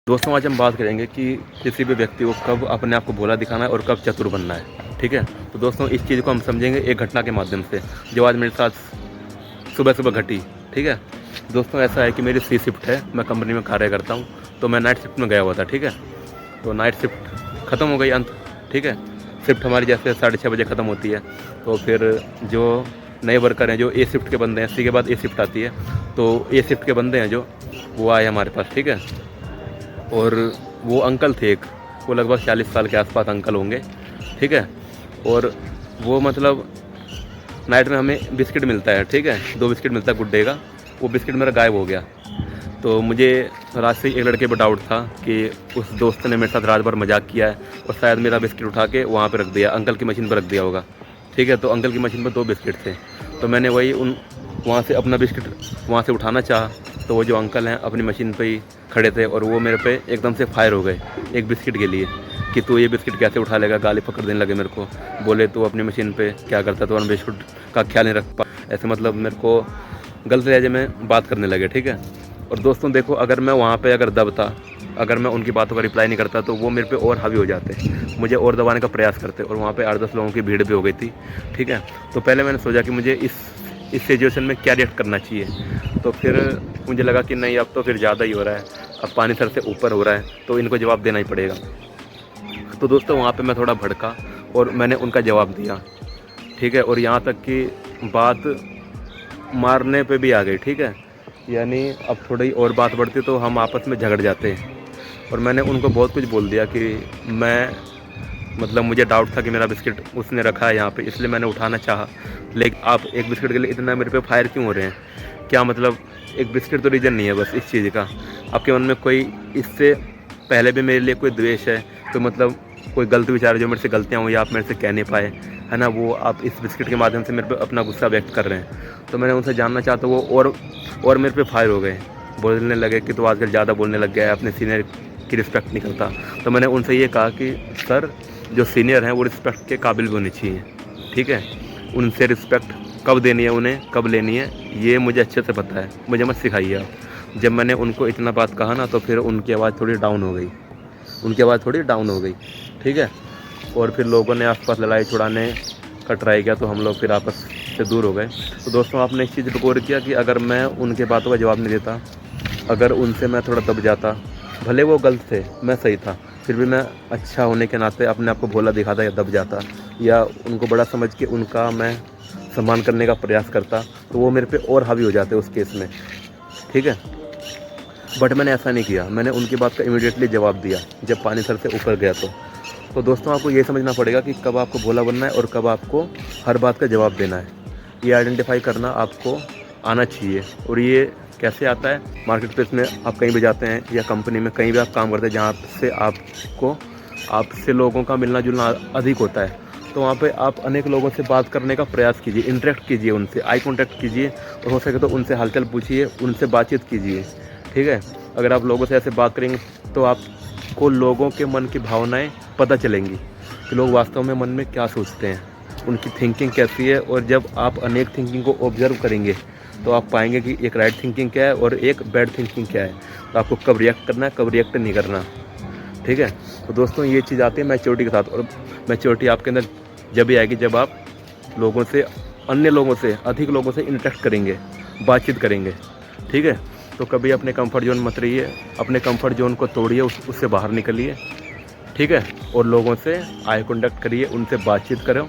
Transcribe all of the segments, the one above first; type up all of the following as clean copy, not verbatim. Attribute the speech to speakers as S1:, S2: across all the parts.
S1: दोस्तों आज हम बात करेंगे कि किसी भी व्यक्ति को कब अपने आप को भोला दिखाना है और कब चतुर बनना है। ठीक है, तो दोस्तों इस चीज़ को हम समझेंगे एक घटना के माध्यम से जो आज मेरे साथ सुबह सुबह घटी। ठीक है दोस्तों, ऐसा है कि मेरी सी शिफ्ट है, मैं कंपनी में कार्य करता हूँ, तो मैं नाइट शिफ्ट में गया हुआ था। ठीक है, तो नाइट शिफ्ट ख़त्म हो गई अंत। ठीक है, शिफ्ट हमारी जैसे 6:30 बजे ख़त्म होती है, तो फिर जो नए वर्कर हैं, जो ए शिफ्ट के बंदे हैं, सी के बाद ए शिफ्ट आती है, तो ए शिफ्ट के बंदे हैं जो वो आए हमारे पास। ठीक है, और वो अंकल थे एक, वो लगभग 40 साल के आसपास अंकल होंगे। ठीक है, और वो मतलब नाइट में हमें बिस्किट मिलता है। ठीक है, 2 बिस्किट मिलता है गुड्डे का, वो बिस्किट मेरा गायब हो गया। तो मुझे रात से एक लड़के पर डाउट था कि उस दोस्त ने मेरे साथ रात भर मजाक किया है और शायद मेरा बिस्किट उठा के वहाँ पर रख दिया, अंकल की मशीन पर रख दिया होगा। ठीक है, तो अंकल की मशीन पर 2 बिस्किट थे, तो मैंने वही वहाँ से अपना बिस्किट वहाँ से उठाना चाहा, तो वो जो अंकल हैं अपनी मशीन पे ही खड़े थे और वो मेरे पे एकदम से फायर हो गए एक बिस्किट के लिए कि तू ये बिस्किट कैसे उठा लेगा। गाली पकड़ देने लगे मेरे को, बोले तू अपनी मशीन पे क्या करता, तो बिस्किट का ख्याल नहीं रख पा, ऐसे मतलब मेरे को गलत लहजे में बात करने लगे। ठीक है, और दोस्तों देखो, अगर मैं वहाँ पर अगर दबता, अगर मैं उनकी बातों का रिप्लाई नहीं करता, तो वो मेरे पे और हावी हो जाते, मुझे और दबाने का प्रयास करते, और वहाँ पे 8-10 लोगों की भीड़ भी हो गई थी। ठीक है, तो पहले मैंने सोचा कि मुझे इस सिचुएशन में क्या रिएक्ट करना चाहिए, तो फिर मुझे लगा कि नहीं, अब तो फिर ज़्यादा ही हो रहा है, अब पानी सर से ऊपर हो रहा है, तो इनको जवाब देना ही पड़ेगा। तो दोस्तों वहाँ पे मैं थोड़ा भड़का और मैंने उनका जवाब दिया। ठीक है, और यहाँ तक कि बात मारने पे भी आ गई। ठीक है, यानी अब थोड़ी और बात बढ़ती तो हम आपस में झगड़ जाते हैं, और मैंने उनको बहुत कुछ बोल दिया कि मैं मतलब मुझे डाउट था कि मेरा बिस्किट उसने रखा है यहाँ पे, इसलिए मैंने उठाना चाहा, लेकिन आप एक बिस्किट के लिए इतना मेरे पे फायर क्यों हो रहे हैं? क्या मतलब एक बिस्किट तो रीज़न नहीं है बस इस चीज़ का, आपके मन में कोई इससे पहले भी मेरे लिए कोई द्वेष है, तो मतलब कोई गलत विचार जो मेरे से गलतियाँ हुई आप मेरे से कह नहीं पाए, है ना, वो आप इस बिस्किट के माध्यम से मेरे पे अपना गुस्सा व्यक्त कर रहे हैं। तो मैंने उनसे जानना चाहता, वो और मेरे पे फायर हो गए, बोलने लगे कि तो आजकल ज़्यादा बोलने लग गया है, अपने सीनियर की रिस्पेक्ट नहीं करता। तो मैंने उनसे ये कहा कि सर, जो सीनियर हैं वो रिस्पेक्ट के काबिल भी होने चाहिए। ठीक है, उनसे रिस्पेक्ट कब देनी है, उन्हें कब लेनी है, ये मुझे अच्छे से पता है, मुझे मत सिखाइए आप। जब मैंने उनको इतना बात कहा ना, तो फिर उनकी आवाज़ थोड़ी डाउन हो गई। ठीक है, और फिर लोगों ने आसपास लड़ाई छुड़ाने का ट्राई किया, तो हम लोग फिर आपस से दूर हो गए। तो दोस्तों आपने इस चीज़ पर गौर किया कि अगर मैं उनके बातों का जवाब नहीं देता, अगर उनसे मैं थोड़ा दब जाता, भले वो गलत थे मैं सही था, फिर भी मैं अच्छा होने के नाते अपने आप को भोला दिखाता या दब जाता, या उनको बड़ा समझ के उनका मैं सम्मान करने का प्रयास करता, तो वो मेरे पे और हावी हो जाते उस केस में। ठीक है, बट मैंने ऐसा नहीं किया, मैंने उनकी बात का इमीडिएटली जवाब दिया जब पानी सर से ऊपर गया। तो दोस्तों आपको ये समझना पड़ेगा कि कब आपको भोला बनना है और कब आपको हर बात का जवाब देना है। ये आइडेंटिफाई करना आपको आना चाहिए। और ये कैसे आता है? मार्केट प्लेस में आप कहीं भी जाते हैं या कंपनी में कहीं भी आप काम करते हैं जहाँ से आपसे लोगों का मिलना जुलना अधिक होता है, तो वहाँ पे आप अनेक लोगों से बात करने का प्रयास कीजिए, इंटरेक्ट कीजिए, उनसे आई कांटेक्ट कीजिए, और हो सके तो उनसे हालचाल पूछिए, उनसे बातचीत कीजिए। ठीक है, अगर आप लोगों से ऐसे बात करेंगे तो आपको लोगों के मन की भावनाएं पता चलेंगी कि लोग वास्तव में मन में क्या सोचते हैं, उनकी थिंकिंग कैसी है। और जब आप अनेक थिंकिंग को ऑब्जर्व करेंगे तो आप पाएंगे कि एक राइट थिंकिंग क्या है और एक बैड थिंकिंग क्या है, तो आपको कब रिएक्ट करना है, कब रिएक्ट नहीं करना। ठीक है, तो दोस्तों ये चीज़ आती है मैच्योरिटी के साथ, और मैच्योरिटी आपके अंदर जब भी आएगी जब आप लोगों से, अन्य लोगों से, अधिक लोगों से इंटरेक्ट करेंगे, बातचीत करेंगे। ठीक है, तो कभी अपने कंफर्ट जोन मत रहिए, अपने कंफर्ट जोन को तोड़िए, उससे बाहर निकलिए। ठीक है, और लोगों से आई कांटेक्ट करिए, उनसे बातचीत करो,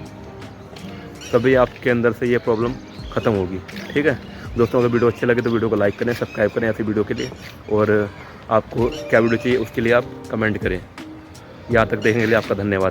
S1: तभी आपके अंदर से ये प्रॉब्लम ख़त्म होगी। ठीक है दोस्तों, अगर वीडियो अच्छे लगे तो वीडियो को लाइक करें, सब्सक्राइब करें ऐसी वीडियो के लिए, और आपको क्या वीडियो चाहिए उसके लिए आप कमेंट करें। यहाँ तक देखने के लिए आपका धन्यवाद।